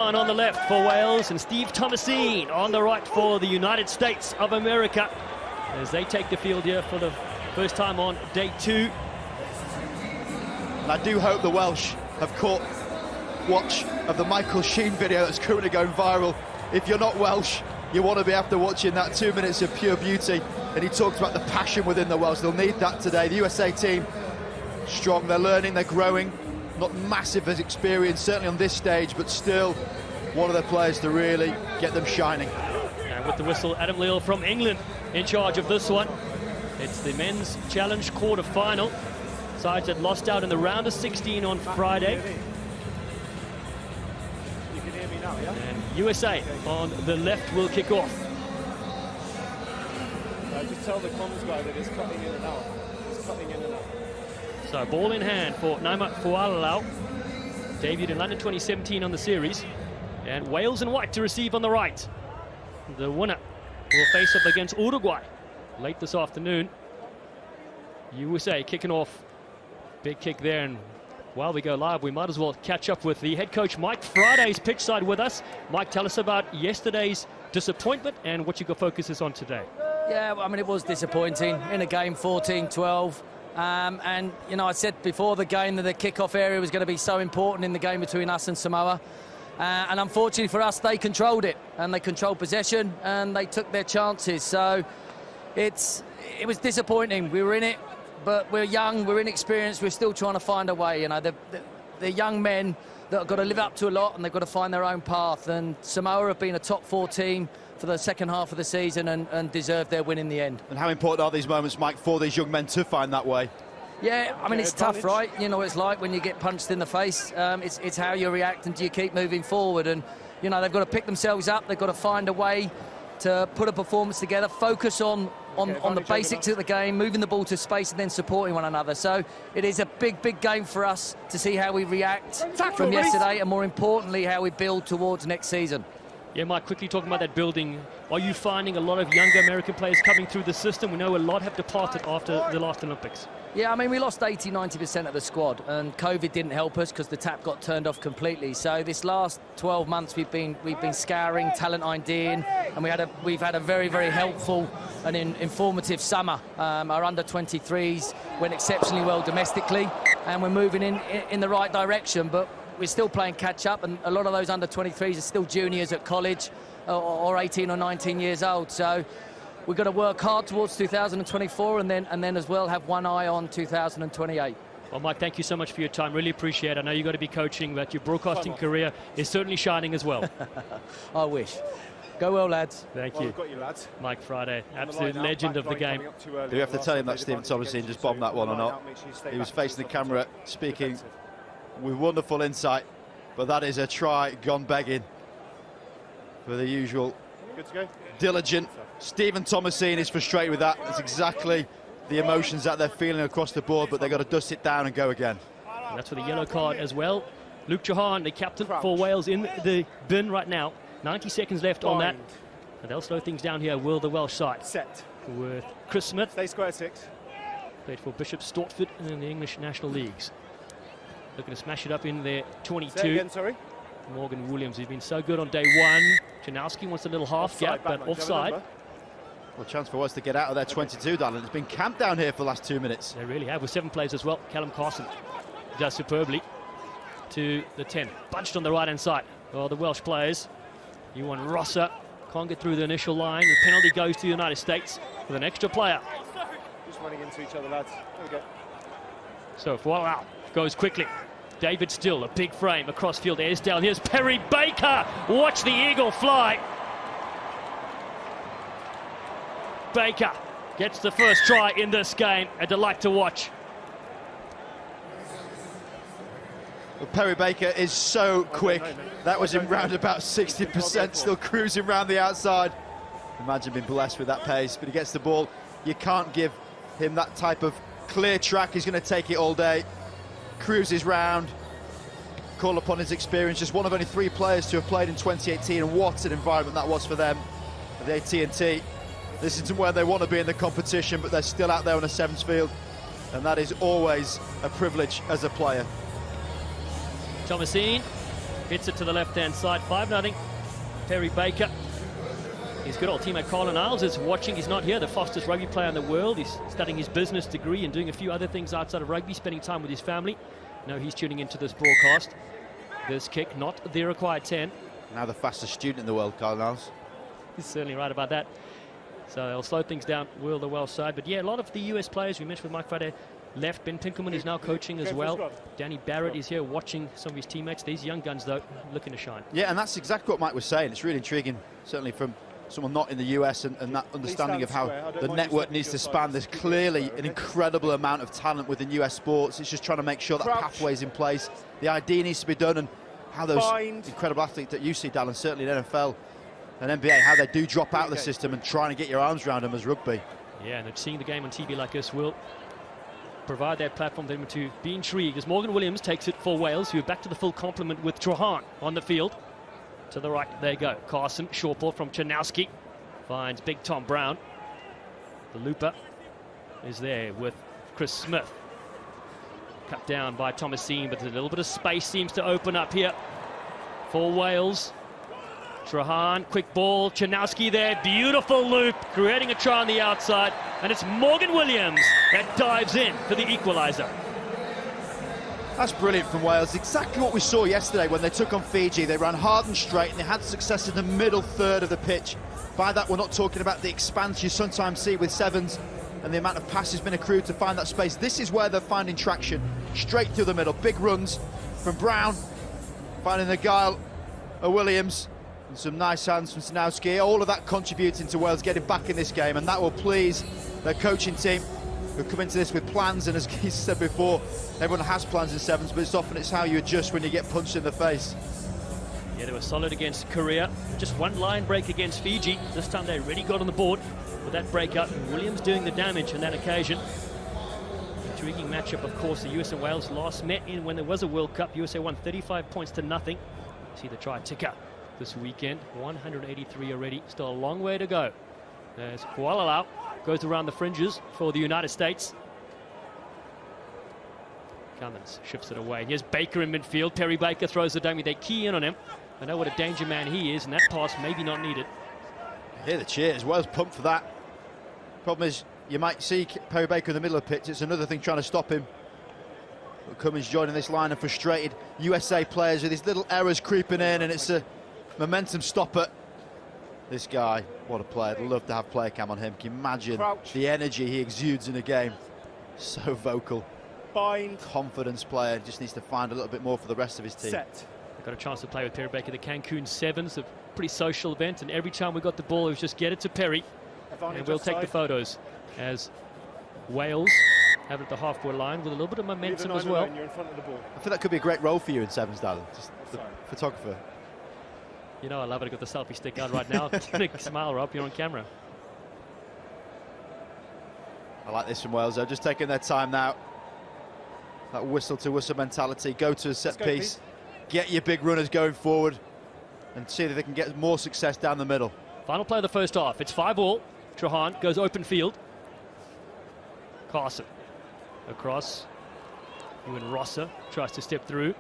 On the left for Wales and Steve Thomasine on the right for the United States of America as they take the field here for the first time on day 2. And I do hope the Welsh have caught watch of the Michael Sheen video that's currently going viral. If you're not Welsh, you want to be after watching that 2 minutes of pure beauty. And he talks about the passion within the Welsh. They'll need that today. The USA team, strong, they're learning, they're growing. Not massive as experience, certainly on this stage, but still one of the players to really get them shining. And with the whistle, Adam Leal from England in charge of this one. It's the men's challenge quarter-final. Sides that lost out in the round of 16 on Friday. You can hear me now, yeah? And USA on the left will kick off. Just tell the comms guy that it's cutting in and out. It's cutting in and out. So ball in hand for Naima Fualalau. Debuted in London 2017 on the series. And Wales in white to receive on the right. The winner will face up against Uruguay late this afternoon. USA kicking off. Big kick there, and while we go live, we might as well catch up with the head coach Mike Friday's pitch side with us. Mike, tell us about yesterday's disappointment and what your focus is on today. Yeah, I mean, it was disappointing in a game 14-12. And, you know, I said before the game that the kickoff area was going to be so important in the game between us and Samoa. And unfortunately for us, they controlled it, and they controlled possession, and they took their chances. So it was disappointing. We were in it, but we're young, we're inexperienced, we're still trying to find a way. You know, the young men that have got to live up to a lot, and they've got to find their own path. And Samoa have been a top 4 team for the second half of the season and deserved their win in the end. And how important are these moments, Mike, for these young men to find that way? Yeah, I mean, it's tough, right? You know what it's like when you get punched in the face. It's how you react and do you keep moving forward. And, you know, they've got to pick themselves up. They've got to find a way to put a performance together, focus on the basics of the game, moving the ball to space and then supporting one another. So it is a big game for us to see how we react from yesterday and, more importantly, how we build towards next season. Yeah, Mike, quickly talking about that building, are you finding a lot of younger American players coming through the system? We know a lot have departed after the last Olympics. Yeah, I mean, we lost 80-90% of the squad, and COVID didn't help us because the tap got turned off completely. So this last 12 months we've been scouring, talent IDing, and we've had a very helpful and informative summer. Our under-23s went exceptionally well domestically, and we're moving in the right direction, but we're still playing catch-up, and a lot of those under-23s are still juniors at college or 18 or 19 years old. So we've got to work hard towards 2024 and then as well have one eye on 2028. Well, Mike, thank you so much for your time. Really appreciate it. I know you've got to be coaching, but your broadcasting career is certainly shining as well. I wish. Go well, lads. Thank you. We've got you, lads. Mike Friday, absolute legend of the game. Do we have to tell him that Stephen Thomasine just bombed that one or not? He was facing the camera, speaking with wonderful insight, but that is a try gone begging for the usual diligent. Stephen Thomasine is frustrated with that. That's exactly the emotions that they're feeling across the board, but they've got to dust it down and go again. And that's for the yellow card as well. Luke Johan, the captain for Wales, in the bin right now. 90 seconds left on that. And they'll slow things down here, will the Welsh side. Set. With Chris Smith. Stay square 6. Played for Bishop Stortford in the English National Leagues. Looking to smash it up in their 22. Say again, sorry. Morgan Williams, who's been so good on day 1. Janowski wants a little half gap, but offside. Well, chance for us to get out of their 22, darling. It's been camped down here for the last 2 minutes. They really have, with 7 players as well. Callum Carson does superbly to the 10. Bunched on the right-hand side. Oh, the Welsh players. Ewan Rosser can't get through the initial line. The penalty goes to the United States with an extra player. Just running into each other, lads. There we go. So Fualalau goes quickly. David Still, a big frame across field. Airsdale. Here's Perry Baker. Watch the eagle fly. Baker gets the first try in this game. A delight to watch. Well, Perry Baker is so quick. That was in round about 60%, still cruising around the outside. Imagine being blessed with that pace, but he gets the ball. You can't give him that type of clear track. He's going to take it all day. Cruises round, call upon his experience. Just one of only 3 players to have played in 2018, and what an environment that was for them at the AT&T. This isn't where they want to be in the competition, but they're still out there on a sevens field, and that is always a privilege as a player. Thomasine hits it to the left-hand side, 5-0. Perry Baker. His good old teammate Colin Isles is watching. He's not here, the fastest rugby player in the world. He's studying his business degree and doing a few other things outside of rugby, spending time with his family. Now he's tuning into this broadcast. This kick, not the required 10. Now the fastest student in the world, Colin Isles. He's certainly right about that. So they'll slow things down, will the Welsh side. But yeah, a lot of the US players we mentioned with Mike Friday left. Ben Pinkelman is now coaching as well. Danny Barrett is here watching some of his teammates. These young guns, though, looking to shine. Yeah, and that's exactly what Mike was saying. It's really intriguing, certainly from someone not in the US, and that understanding of how the network needs to span. There's clearly an incredible amount of talent within US sports. It's just trying to make sure that pathway's in place. The ID needs to be done, and how those incredible athletes that you see, Dan, and certainly in NFL and NBA, how they do drop out of the system and trying to get your arms around them as rugby. Yeah, and seeing the game on TV like this will provide that platform for them to be intrigued as Morgan Williams takes it for Wales, who are back to the full complement with Trahan on the field. To the right, there you go. Carson, short ball from Chanowski. Finds Big Tom Brown. The looper is there with Chris Smith. Cut down by Thomasine, but a little bit of space seems to open up here for Wales. Trahan, quick ball, Chanowski there, beautiful loop, creating a try on the outside, and it's Morgan Williams that dives in for the equaliser. That's brilliant from Wales. Exactly what we saw yesterday when they took on Fiji. They ran hard and straight, and they had success in the middle third of the pitch. By that, we're not talking about the expanse you sometimes see with sevens and the amount of passes been accrued to find that space. This is where they're finding traction, straight through the middle. Big runs from Brown, finding the guile of Williams, and some nice hands from Sanowski. All of that contributing to Wales getting back in this game, and that will please their coaching team, who come into this with plans. And as Keith said before, everyone has plans in sevens, but it's how you adjust when you get punched in the face. Yeah, they were solid against Korea. Just one line break against Fiji. This time they really got on the board with that breakout. Williams doing the damage on that occasion. Intriguing matchup, of course. The US and Wales last met in when there was a World Cup. USA won 35 points to nothing. See the try ticker this weekend. 183 already. Still a long way to go. There's Kualalau. Goes around the fringes for the United States. Cummins shifts it away. Here's Baker in midfield. Perry Baker throws the dummy. They key in on him. I know what a danger man he is, and that pass maybe not needed. Hear the cheers. Wales pumped for that. Problem is, you might see Perry Baker in the middle of the pitch. It's another thing trying to stop him. But Cummins joining this line, and frustrated USA players with these little errors creeping in, and it's a momentum stopper. This guy, what a player. I'd love to have player cam on him. Can you imagine the energy he exudes in a game? So vocal. Confidence player. Just needs to find a little bit more for the rest of his team. I got a chance to play with Perry Baker, the Cancun Sevens, a pretty social event, and every time we got the ball, it was just get it to Perry, and we'll take the photos as Wales have it at the halfway line with a little bit of momentum as well. You're in front of the ball. I feel that could be a great role for you in sevens, Darren. Just the photographer. You know I love it. I've got the selfie stick out right now. Smile, Rob, you're on camera. I like this from Wales, though. Just taking their time now. That whistle-to-whistle mentality. Go to a set piece. Get your big runners going forward and see if they can get more success down the middle. Final play of the first half. It's 5-all. Trahan goes open field. Carson across. Ewan Rosser tries to step through.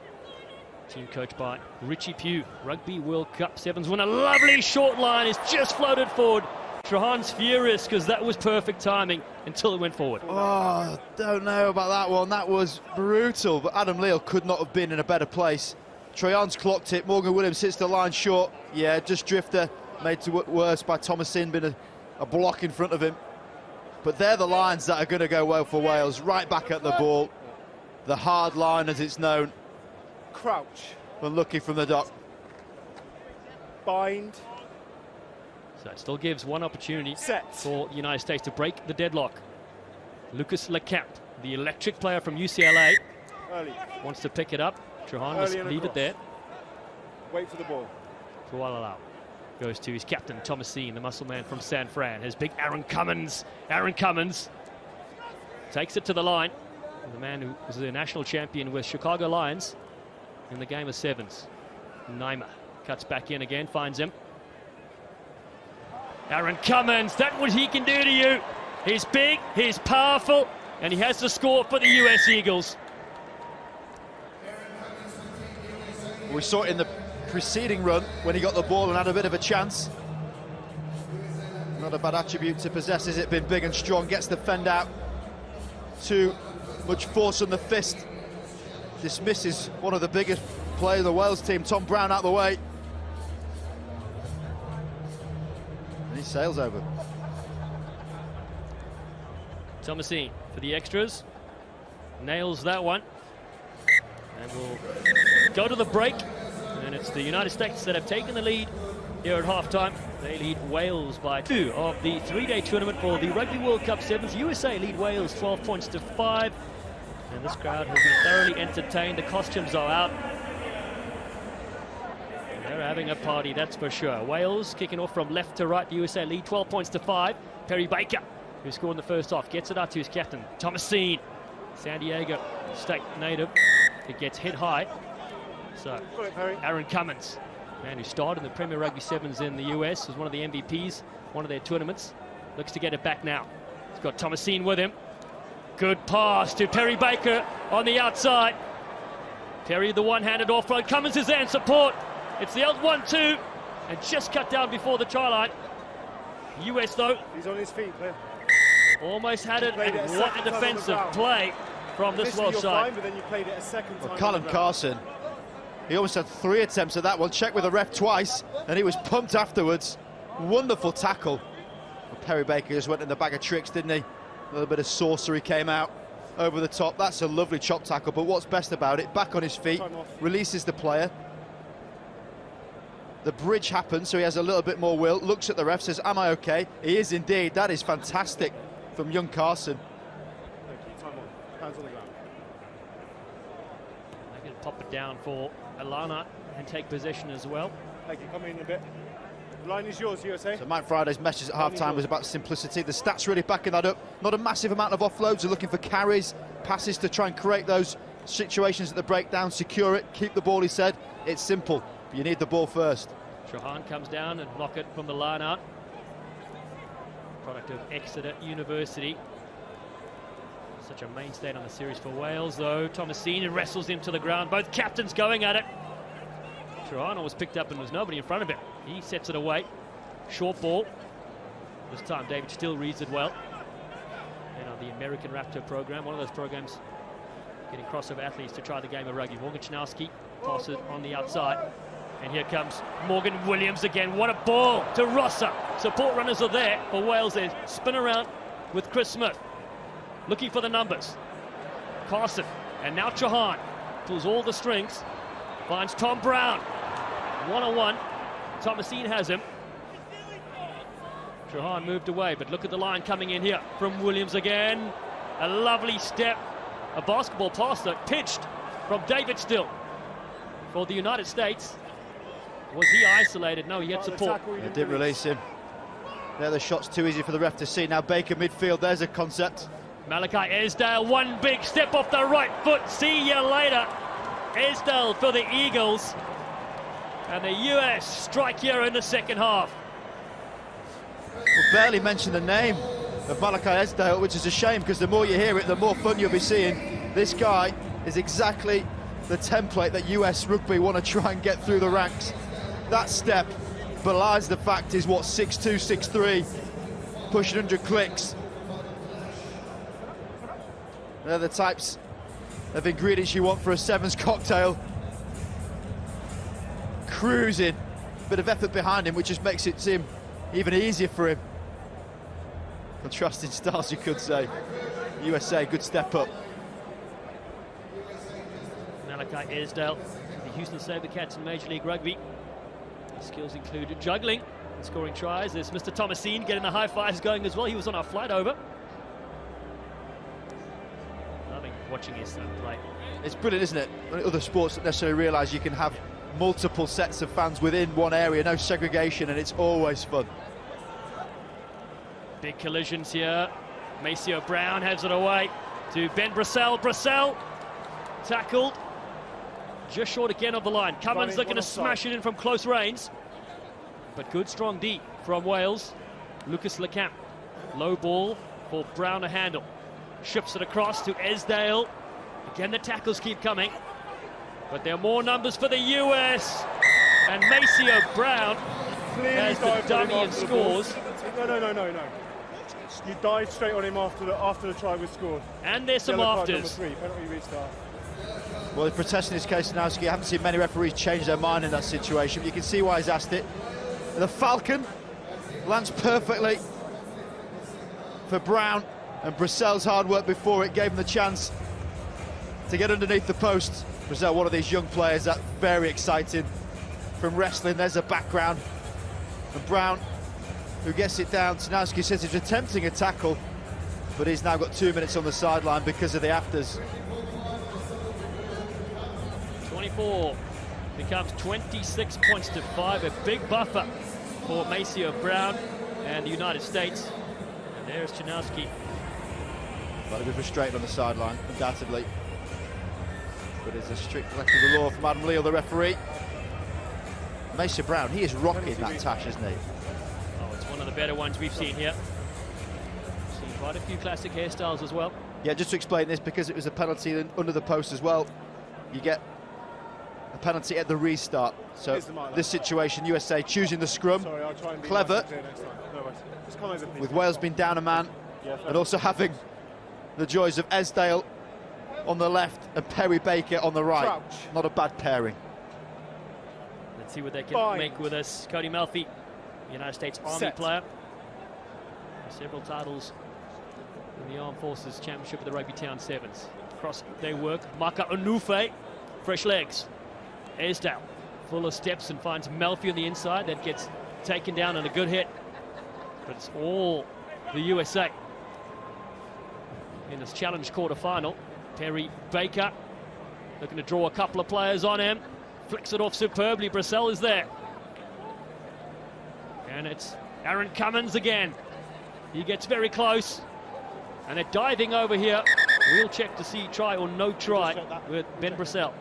Team coached by Richie Pugh. Rugby World Cup Sevens win. A lovely short line is just floated forward. Trahan's furious because that was perfect timing until it went forward. Oh, don't know about that one. That was brutal, but Adam Leal could not have been in a better place. Trahan's clocked it. Morgan Williams hits the line short. Yeah, just drifter. Made to worse by Thomasine, been a block in front of him. But they're the lines that are going to go well for Wales. Right back at the ball. The hard line, as it's known. Crouch. Unlucky from the dock. Bind. So it still gives one opportunity for the United States to break the deadlock. Lucas Lecount, the electric player from UCLA, wants to pick it up. Trahan must leave it there. Wait for the ball. Kualalau goes to his captain, Thomasine, the muscle man from San Fran. His big Aaron Cummins. Aaron Cummins takes it to the line. The man who was the national champion with Chicago Lions in the game of sevens. Naima cuts back in again, finds him. Aaron Cummins, that's what he can do to you. He's big, he's powerful, and he has the score for the US Eagles. We saw it in the preceding run when he got the ball and had a bit of a chance. Not a bad attribute to possess, is it? Been big and strong, gets the fend out. Too much force on the fist. Dismisses one of the biggest players of the Wales team, Tom Brown, out of the way. And he sails over. Thomasine for the extras. Nails that one. And we'll go to the break. And it's the United States that have taken the lead here at halftime. They lead Wales by 2 of the 3-day tournament for the Rugby World Cup Sevens. USA lead Wales 12 points to 5. And this crowd has been thoroughly entertained. The costumes are out. And they're having a party, that's for sure. Wales kicking off from left to right. The USA lead 12 points to 5. Perry Baker, who scored in the first half, gets it out to his captain, Thomasine. San Diego State native. It gets hit high. So, Aaron Cummins, man who started in the Premier Rugby Sevens in the US, was one of the MVPs, one of their tournaments, looks to get it back now. He's got Thomasine with him. Good pass to Perry Baker on the outside. Perry, the one-handed offload. Cummins is there in support. It's the L1-2, and just cut down before the try line. US, though. He's on his feet, man. Almost had it, and what a defensive play from this Welsh side. But then you played it a second time. Well, Callum Carson, he almost had 3 attempts at that one. Checked with the ref twice, and he was pumped afterwards. Wonderful tackle. Well, Perry Baker just went in the bag of tricks, didn't he? A little bit of sorcery came out over the top. That's a lovely chop tackle, but what's best about it, back on his feet, releases the player. The bridge happens, so he has a little bit more will. Looks at the ref, says, am I okay? He is indeed. That is fantastic from young Carson. Thank you. Time on. Hands on the ground. They're going to pop it down for Alana and take possession as well. Thank you. Come in a bit. The line is yours, USA. So Mike Friday's message at half-time was about simplicity. The stats really backing that up. Not a massive amount of offloads. They're looking for carries, passes to try and create those situations at the breakdown, secure it, keep the ball, he said. It's simple. You need the ball first. Trahan comes down and knock it from the line out. Product of Exeter University. Such a mainstay on the series for Wales, though. Thomasine wrestles him to the ground. Both captains going at it. Trahan was picked up and there's nobody in front of him. He sets it away. Short ball. This time David still reads it well. And on the American Raptor program, one of those programs getting crossover athletes to try the game of rugby. Morgan Chinowski passes on the outside. And here comes Morgan Williams again. What a ball to Rosser. Support runners are there for Wales. They spin around with Chris Smith. Looking for the numbers. Carson. And now Trahan pulls all the strings. Finds Tom Brown. One-on-one. Thomasine has him. Trahan moved away, but look at the line coming in here from Williams again. A lovely step. A basketball pass that pitched from David Still for the United States. Was he isolated? No, he had support. They didn't release him. There, the shot's too easy for the ref to see. Now Baker midfield, there's a concept. Malachi Esdale, one big step off the right foot. See you later. Esdale for the Eagles. And the US strike here in the second half. We'll barely mention the name of Malachi Esdale, which is a shame, because the more you hear it, the more fun you'll be seeing. This guy is exactly the template that US Rugby want to try and get through the ranks. That step belies the fact he's, what, 6'2", 6'3", pushing 100 clicks. They're the types of ingredients you want for a sevens cocktail. Cruising, bit of effort behind him, which just makes it seem even easier for him. Contrasting styles, you could say. USA, good step up. Malachi Esdale, the Houston SaberCats in Major League Rugby. His skills include juggling and scoring tries. There's Mr. Thomasine getting the high fives going as well. He was on our flight over. Loving watching his son play. It's brilliant, isn't it? Other sports don't necessarily realise you can have multiple sets of fans within one area, no segregation, and it's always fun. Big collisions here. Maceo Brown has it away to Ben Brissell. Brissell tackled just short again of the line. Cummins looking to smash it in from close range, but good strong D from Wales. Lucas Lecamp, low ball for Brown to handle, shifts it across to Esdale. Again the tackles keep coming, but there are more numbers for the US, And Maceo Brown has the dived on him dummy and after the ball. scores. No. You dived straight on him after the try was scored. And there's some Yellow card afters. number 3, penalty restart. Well, the protesting this case, Stanowski, I haven't seen many referees change their mind in that situation, but you can see why he's asked it. The Falcon lands perfectly for Brown, and Brissell's hard work before it gave him the chance to get underneath the post. Brissell, one of these young players that's very exciting from wrestling. There's a background. And Brown, who gets it down. Stanowski says he's attempting a tackle, but he's now got 2 minutes on the sideline because of the afters. 24 becomes 26 points to 5. A big buffer for Maceo Brown and the United States. And there's Janowski. Well, a bit frustrated on the sideline, undoubtedly. But it's a strict letter of the law from Adam Leal, the referee. Maceo Brown, he is rocking that tash, isn't he? Oh, it's one of the better ones we've seen here. Seen quite a few classic hairstyles as well. Yeah, just to explain this, because it was a penalty under the post as well, you get a penalty at the restart. So this situation, USA choosing the scrum. Sorry, I'll try and be Clever. nice and clear next time. No worries. Just come over, please. With Wales being down a man, and also having the joys of Esdale on the left and Perry Baker on the right. Crouch. Not a bad pairing. Let's see what they can make with us. Cody Melfi, United States Army Set. player. Several titles in the Armed Forces Championship of the Rugby Town Sevens. Cross they work. Maka Onufe, fresh legs. Esdale, full of steps and finds Melfi on the inside. That gets taken down and a good hit. But it's all the USA in this challenge quarter-final. Perry Baker looking to draw a couple of players on him. Flicks it off superbly. Brissell is there. And it's Aaron Cummins again. He gets very close. And they're diving over here. We'll check to see try or no try with Ben Brissell.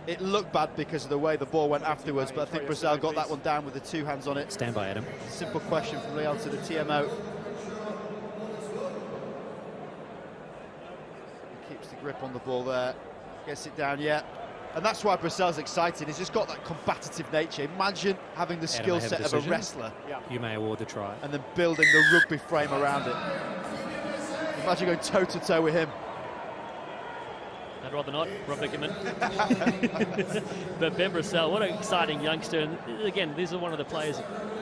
It looked bad because of the way the ball went afterwards, but I think Brissell got that one down with the 2 hands on it. Stand by, Adam. Simple question from Leal to the TMO. He keeps the grip on the ball there. Gets it down yet. And that's why Brissell's excited. He's just got that combative nature. Imagine having the skill set of a wrestler. You may award the try. And then building the rugby frame around it. Imagine going toe-to-toe with him. I'd rather not, Rob Nickerman. But Ben Brissell, what an exciting youngster. And again, these are one of the players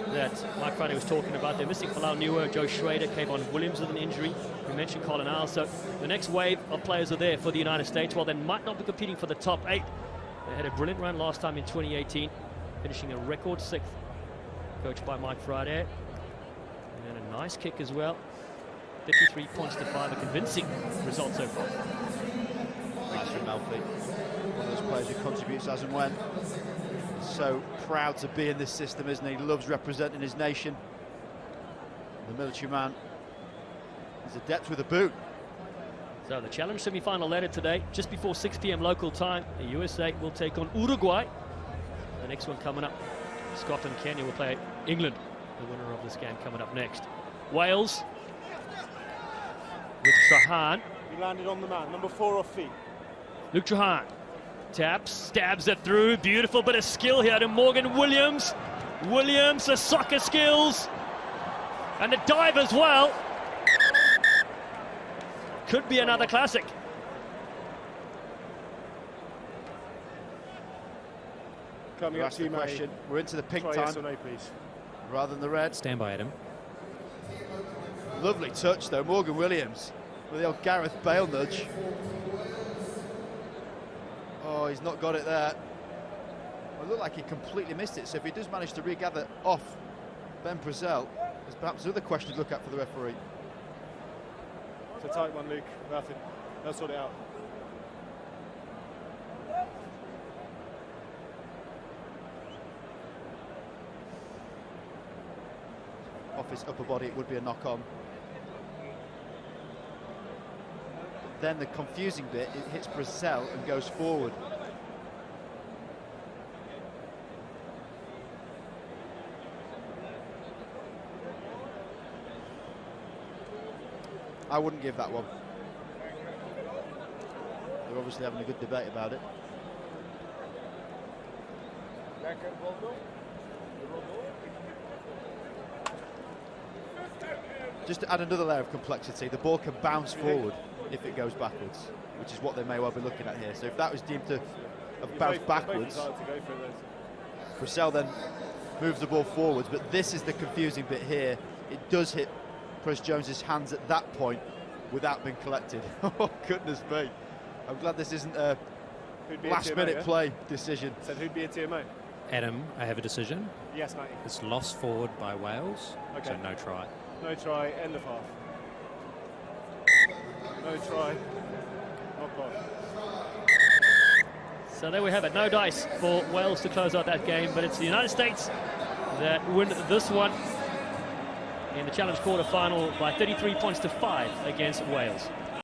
that Mike Friday was talking about. They're missing Falau Niua, Joe Schrader, Kayvon Williams with an injury. We mentioned Colin Isle. So the next wave of players are there for the United States. While they might not be competing for the top 8, they had a brilliant run last time in 2018, finishing a record 6th, coached by Mike Friday. And a nice kick as well. 53 points to 5, a convincing result so far. Nice from Melfi. One of those players who contributes as and when. So proud to be in this system, isn't he? Loves representing his nation. The military man is adept with a boot. So the challenge semi-final later today, just before 6 p.m. local time. The USA will take on Uruguay. The next one coming up, Scotland, Kenya will play England. The winner of this game coming up next. Wales with Trahan. He landed on the man, number 4 off feet. Luke Trahan taps, stabs it through. Beautiful bit of skill here to Morgan Williams. Williams, the soccer skills. And the dive as well. Could be another classic. Coming up That's to the you, question. We're into the pink Try time yes or no, please. rather than the red. Stand by, Adam. Lovely touch though, Morgan Williams with the old Gareth Bale nudge. Oh, he's not got it there. Well, it looked like he completely missed it, so if he does manage to regather off Ben Brissell, there's perhaps another question to look at for the referee. It's a tight one, Luke. Nothing. They'll sort it out. Off his upper body, it would be a knock-on. Then the confusing bit, it hits Brissell and goes forward. I wouldn't give that one. They're obviously having a good debate about it. Just to add another layer of complexity, the ball can bounce forward if it goes backwards, which is what they may well be looking at here. So if that was deemed to have bounced backwards, Brissell then moves the ball forwards, but this is the confusing bit here. It does hit Chris Jones's hands at that point without being collected. Oh, goodness me. I'm glad this isn't a last-minute play decision. Said who'd be a TMO? Adam, I have a decision. Yes, Matty. It's lost forward by Wales, so no try. No try, end of half. No try, knock on. So there we have it, no dice for Wales to close out that game, but it's the United States that win this one in the Challenge quarter-final by 33 points to 5 against Wales.